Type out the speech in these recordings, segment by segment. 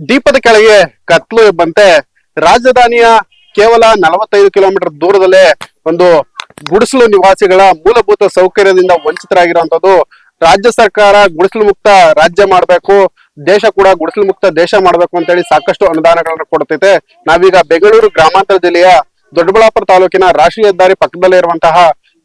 ದೀಪದ ಕೆಳಗೆ ಕತ್ಲು ಬಂತೆ. ರಾಜಧಾನಿಯ ಕೇವಲ 45 ಕಿಲೋಮೀಟರ್ ದೂರದಲ್ಲೇ ಒಂದು ಗುಡಿಸಲು ನಿವಾಸಿಗಳ ಮೂಲಭೂತ ಸೌಕರ್ಯದಿಂದ ವಂಚಿತರಾಗಿರುವಂತದ್ದು. ರಾಜ್ಯ ಸರ್ಕಾರ ಗುಡಿಸಲು ಮುಕ್ತ ರಾಜ್ಯ ಮಾಡಬೇಕು, ದೇಶ ಕೂಡ ಗುಡಿಸಲು ಮುಕ್ತ ದೇಶ ಮಾಡಬೇಕು ಅಂತ ಹೇಳಿ ಸಾಕಷ್ಟು ಅನುದಾನಗಳನ್ನು ಕೊಡ್ತೈತೆ. ನಾವೀಗ ಬೆಂಗಳೂರು ಗ್ರಾಮಾಂತರ ಜಿಲ್ಲೆಯ ದೊಡ್ಡಬಳ್ಳಾಪುರ ತಾಲೂಕಿನ ರಾಷ್ಟ್ರೀಯ ಹೆದ್ದಾರಿ ಪಕ್ಕದಲ್ಲೇ ಇರುವಂತಹ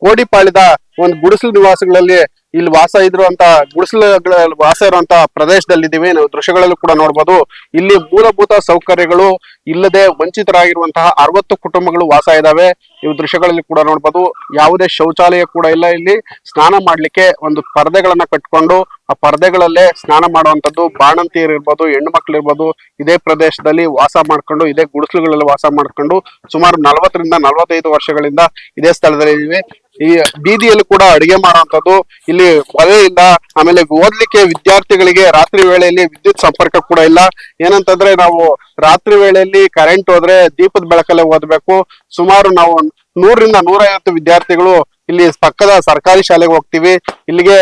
ಕೋಡಿಪಾಳ್ಯದ ಒಂದು ಗುಡಿಸಲು ನಿವಾಸಿಗಳಲ್ಲಿ ಇಲ್ಲಿ ವಾಸ ಇರುವಂತಹ ಗುಡಿಸಲುಗಳ ವಾಸ ಇರುವಂತಹ ಪ್ರದೇಶದಲ್ಲಿದ್ದೀವಿ. ನಾವು ದೃಶ್ಯಗಳಲ್ಲೂ ಕೂಡ ನೋಡ್ಬೋದು. ಇಲ್ಲಿ ಮೂಲಭೂತ ಸೌಕರ್ಯಗಳು ಇಲ್ಲದೆ ವಂಚಿತರಾಗಿರುವಂತಹ 60 ಕುಟುಂಬಗಳು ವಾಸ ಇದಾವೆ. ಇವು ದೃಶ್ಯಗಳಲ್ಲಿ ಕೂಡ ನೋಡ್ಬೋದು. ಯಾವುದೇ ಶೌಚಾಲಯ ಕೂಡ ಇಲ್ಲ. ಇಲ್ಲಿ ಸ್ನಾನ ಮಾಡ್ಲಿಕ್ಕೆ ಒಂದು ಪರದೆಗಳನ್ನ ಕಟ್ಕೊಂಡು ಆ ಪರದೆಗಳಲ್ಲೇ ಸ್ನಾನ ಮಾಡುವಂತದ್ದು ಬಾಣಂತಿಯರು ಇರ್ಬೋದು, ಹೆಣ್ಣು ಮಕ್ಳು ಇರ್ಬೋದು, ಇದೇ ಪ್ರದೇಶದಲ್ಲಿ ವಾಸ ಮಾಡ್ಕೊಂಡು ಇದೇ ಗುಡಿಸಲುಗಳಲ್ಲಿ ವಾಸ ಮಾಡ್ಕೊಂಡು ಸುಮಾರು 40 ರಿಂದ 45 ವರ್ಷಗಳಿಂದ ಇದೇ ಸ್ಥಳದಲ್ಲಿ ಇವೆ. ಈ ಬೀದಿಯಲ್ಲಿ ಕೂಡ ಅಡಿಗೆ ಮಾಡುವಂತದ್ದು, ಇಲ್ಲಿ ಒಲೆ ಇಲ್ಲ. ಆಮೇಲೆ ಓದ್ಲಿಕ್ಕೆ ವಿದ್ಯಾರ್ಥಿಗಳಿಗೆ ರಾತ್ರಿ ವೇಳೆಯಲ್ಲಿ ವಿದ್ಯುತ್ ಸಂಪರ್ಕ ಕೂಡ ಇಲ್ಲ. ಏನಂತಂದ್ರೆ ನಾವು ರಾತ್ರಿ ವೇಳೆಯಲ್ಲಿ ಕರೆಂಟ್ ಹೋದ್ರೆ ದೀಪದ ಬೆಳಕಲ್ಲೇ ಓದ್ಬೇಕು. ಸುಮಾರು ನಾವು 100 ರಿಂದ 150 ವಿದ್ಯಾರ್ಥಿಗಳು ಇಲ್ಲಿ ಪಕ್ಕದ ಸರ್ಕಾರಿ ಶಾಲೆಗೆ ಹೋಗ್ತೀವಿ. ಇಲ್ಲಿಗೆ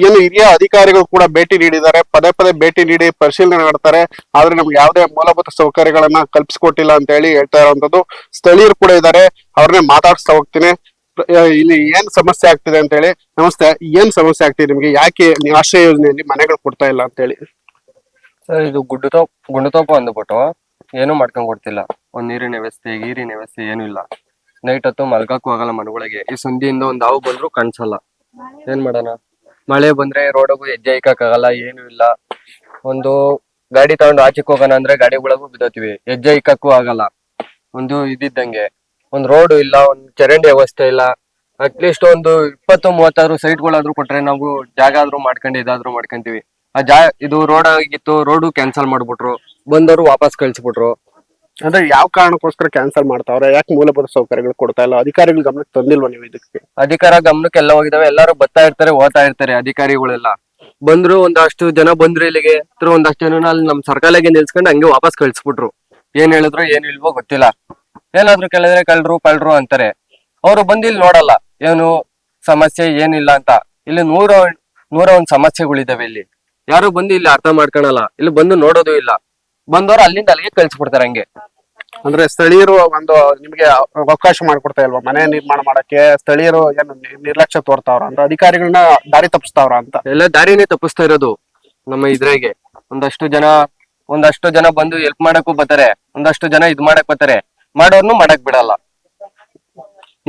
ಏನು ಹಿರಿಯ ಅಧಿಕಾರಿಗಳು ಕೂಡ ಭೇಟಿ ನೀಡಿದ್ದಾರೆ, ಪದೇ ಪದೇ ಭೇಟಿ ನೀಡಿ ಪರಿಶೀಲನೆ ಮಾಡ್ತಾರೆ. ಆದ್ರೆ ನಮ್ಗೆ ಯಾವುದೇ ಮೂಲಭೂತ ಸೌಕರ್ಯಗಳನ್ನ ಕಲ್ಪಿಸ್ಕೊಟ್ಟಿಲ್ಲ ಅಂತ ಹೇಳಿ ಹೇಳ್ತಾ ಇರುವಂತದ್ದು. ಸ್ಥಳೀಯರು ಕೂಡ ಇದ್ದಾರೆ, ಅವ್ರನ್ನೇ ಮಾತಾಡಿಸ್ತಾ ಹೋಗ್ತೀನಿ. ಇಲ್ಲಿ ಏನ್ ಸಮಸ್ಯೆ ಆಗ್ತಿದೆ ಅಂತ ಹೇಳಿ. ನಮಸ್ತೆ, ಏನ್ ಸಮಸ್ಯೆ ಆಗ್ತಿದೆ ನಿಮ್ಗೆ? ಯಾಕೆ ನೀವು ಆಶ್ರಯ ಯೋಜನೆಯಲ್ಲಿ ಮನೆಗಳು ಕೊಡ್ತಾ ಇಲ್ಲ ಅಂತ ಹೇಳಿ? ಸರ್, ಇದು ಗುಂಡುತೋಪ ಅಂದ್ಬಿಟ್ಟು ಏನು ಮಾಡ್ಕೊಂಡ್ ಕೊಡ್ತಿಲ್ಲ. ಒಂದ್ ನೀರಿನ ವ್ಯವಸ್ಥೆ, ಗೀರಿನ ವ್ಯವಸ್ಥೆ ಏನು ಇಲ್ಲ. ನೈಟ್ ಹೊತ್ತು ಮಲ್ಗಕ್ಕೂ ಆಗಲ್ಲ ಮನೆಗಳಿಗೆ. ಈ ಸಂಧಿಯಿಂದ ಒಂದ್ ಹಾವು ಬಂದ್ರು ಕಾಣಿಸಲ್ಲ. ಏನ್ ಮಾಡೋಣ? ಮಳೆ ಬಂದ್ರೆ ರೋಡಗೂ ಹೆಜ್ಜೆ ಇಕ್ಕಾಗಲ್ಲ, ಏನು ಇಲ್ಲ. ಒಂದು ಗಾಡಿ ತಗೊಂಡು ಆಚೆಕ್ ಹೋಗೋಣ ಅಂದ್ರೆ ಗಾಡಿ ಒಳಗೂ ಬಿದ್ದೋತೀವಿ, ಹೆಜ್ಜೆ ಇಕ್ಕಕ್ಕೂ ಆಗಲ್ಲ. ಒಂದು ಇದ್ದಂಗೆ ಒಂದ್ ರೋಡ್ ಇಲ್ಲ, ಒಂದ್ ಚರಂಡಿ ವ್ಯವಸ್ಥೆ ಇಲ್ಲ. ಅಟ್ಲೀಸ್ಟ್ ಒಂದು 20-30 ಸೈಟ್ಗಳಾದ್ರೂ ಕೊಟ್ರೆ ನಾವು ಜಾಗ ಆದ್ರೂ ಮಾಡ್ಕೊಂಡು ಇದಾದ್ರೂ ಮಾಡ್ಕೊಂತೀವಿ. ಇದು ರೋಡ್ ಆಗಿತ್ತು, ರೋಡು ಕ್ಯಾನ್ಸಲ್ ಮಾಡ್ಬಿಟ್ರು, ಬಂದವರು ವಾಪಸ್ ಕಳ್ಸಿಬಿಟ್ರು. ಅಂದ್ರೆ ಯಾವ ಕಾರಣಕ್ಕೋಸ್ಕರ ಕ್ಯಾನ್ಸಲ್ ಮಾಡ್ತಾವ್ರೆ? ಯಾಕೆ ಮೂಲಭೂತ ಸೌಕರ್ಯಗಳು ಕೊಡ್ತಾ ಇಲ್ಲ? ಅಧಿಕಾರಿಗಳ ಗಮನಕ್ಕೆ ತಂದಿಲ್ವಾ ನೀವು ಇದಕ್ಕೆ? ಅಧಿಕಾರ ಗಮನಕ್ಕೆ ಎಲ್ಲ ಹೋಗಿದಾವೆ. ಎಲ್ಲರೂ ಬರ್ತಾ ಇರ್ತಾರೆ, ಹೋಗ್ತಾ ಇರ್ತಾರೆ. ಅಧಿಕಾರಿಗಳೆಲ್ಲ ಬಂದ್ರು, ಒಂದಷ್ಟು ಜನ ಬಂದ್ರು ಇಲ್ಲಿಗೆ. ಒಂದಷ್ಟು ಜನ ಅಲ್ಲಿ ನಮ್ ಸರ್ಕಾರಗೆ ನಿಲ್ಸ್ಕೊಂಡು ಹಂಗೆ ವಾಪಸ್ ಕಳ್ಸಿಬಿಟ್ರು. ಏನ್ ಹೇಳಿದ್ರು ಏನ್ ಇಲ್ವೋ ಗೊತ್ತಿಲ್ಲ. ಏನಾದ್ರು ಕೇಳಿದ್ರೆ ಕಳ್ರು ಅಂತಾರೆ. ಅವ್ರು ಬಂದು ಇಲ್ಲಿ ನೋಡಲ್ಲ ಏನು ಸಮಸ್ಯೆ ಏನಿಲ್ಲ ಅಂತ. ಇಲ್ಲಿ 101 ಸಮಸ್ಯೆಗಳಿದಾವೆ. ಇಲ್ಲಿ ಯಾರು ಬಂದು ಇಲ್ಲಿ ಅರ್ಥ ಮಾಡ್ಕೊಳಲ್ಲ, ಇಲ್ಲಿ ಬಂದು ನೋಡೋದು ಇಲ್ಲ. ಬಂದವರು ಅಲ್ಲಿಂದ ಅಲ್ಲಿಗೆ ಕಳ್ಸಿಬಿಡ್ತಾರೆ ಹಂಗೆ. ಅಂದ್ರೆ ಸ್ಥಳೀಯರು ಒಂದು ನಿಮ್ಗೆ ಅವಕಾಶ ಮಾಡ್ಕೊಡ್ತಾ ಇಲ್ವಾ ಮನೆ ನಿರ್ಮಾಣ ಮಾಡಕ್ಕೆ? ಸ್ಥಳೀಯರು ಏನು ನಿರ್ಲಕ್ಷ್ಯ ತೋರ್ತಾವ್ರ ಅಂತ, ಅಧಿಕಾರಿಗಳನ್ನ ದಾರಿ ತಪ್ಪಿಸ್ತಾವ್ರ ಅಂತ? ಎಲ್ಲ ದಾರಿನೇ ತಪ್ಪಿಸ್ತಾ ಇರೋದು ನಮ್ಮ ಇದ್ರಾಗೆ. ಒಂದಷ್ಟು ಜನ ಬಂದು ಹೆಲ್ಪ್ ಮಾಡಕ್ಕೂ ಬರ್ತಾರೆ, ಒಂದಷ್ಟು ಜನ ಇದ್ ಮಾಡಕ್ ಬರ್ತಾರೆ, ಮಾಡೋರ್ನು ಮಾಡಕ್ ಬಿಡಲ್ಲ.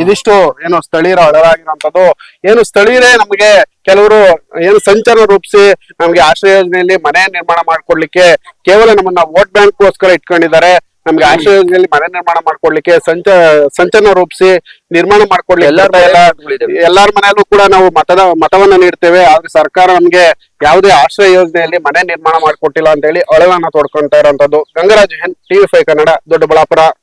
ಇದಿಷ್ಟು ಏನು ಸ್ಥಳೀಯರ ಅಳಲಾಗಿರುವಂತದ್ದು. ಏನು ಸ್ಥಳೀಯರೇ ನಮ್ಗೆ ಕೆಲವರು ಏನು ಸಂಚಲನ ರೂಪಿಸಿ ನಮ್ಗೆ ಆಶ್ರಯ ಯೋಜನೆಯಲ್ಲಿ ಮನೆ ನಿರ್ಮಾಣ ಮಾಡ್ಕೊಡ್ಲಿಕ್ಕೆ ಕೇವಲ ನಮ್ಮನ್ನ ವೋಟ್ ಬ್ಯಾಂಕ್ಗೋಸ್ಕರ ಇಟ್ಕೊಂಡಿದ್ದಾರೆ. ನಮ್ಗೆ ಆಶ್ರಯ ಯೋಜನೆಯಲ್ಲಿ ಮನೆ ನಿರ್ಮಾಣ ಮಾಡ್ಕೊಡ್ಲಿಕ್ಕೆ ಸಂಚಲನ ರೂಪಿಸಿ ನಿರ್ಮಾಣ ಮಾಡ್ಕೊಡ್ಲಿಕ್ಕೆ ಎಲ್ಲಾರ ಮನೆಯಲ್ಲೂ ಕೂಡ ನಾವು ಮತವನ್ನ ನೀಡ್ತೇವೆ. ಆದ್ರೆ ಸರ್ಕಾರ ನಮ್ಗೆ ಯಾವುದೇ ಆಶ್ರಯ ಯೋಜನೆಯಲ್ಲಿ ಮನೆ ನಿರ್ಮಾಣ ಮಾಡ್ಕೊಟ್ಟಿಲ್ಲ ಅಂತ ಹೇಳಿ ಅಳಲನ್ನ ತೋಡ್ಕೊಂತಾ ಇರುವಂತದ್ದು. ಗಂಗರಾಜ್, TV5 ಕನ್ನಡ, ದೊಡ್ಡಬಳ್ಳಾಪುರ.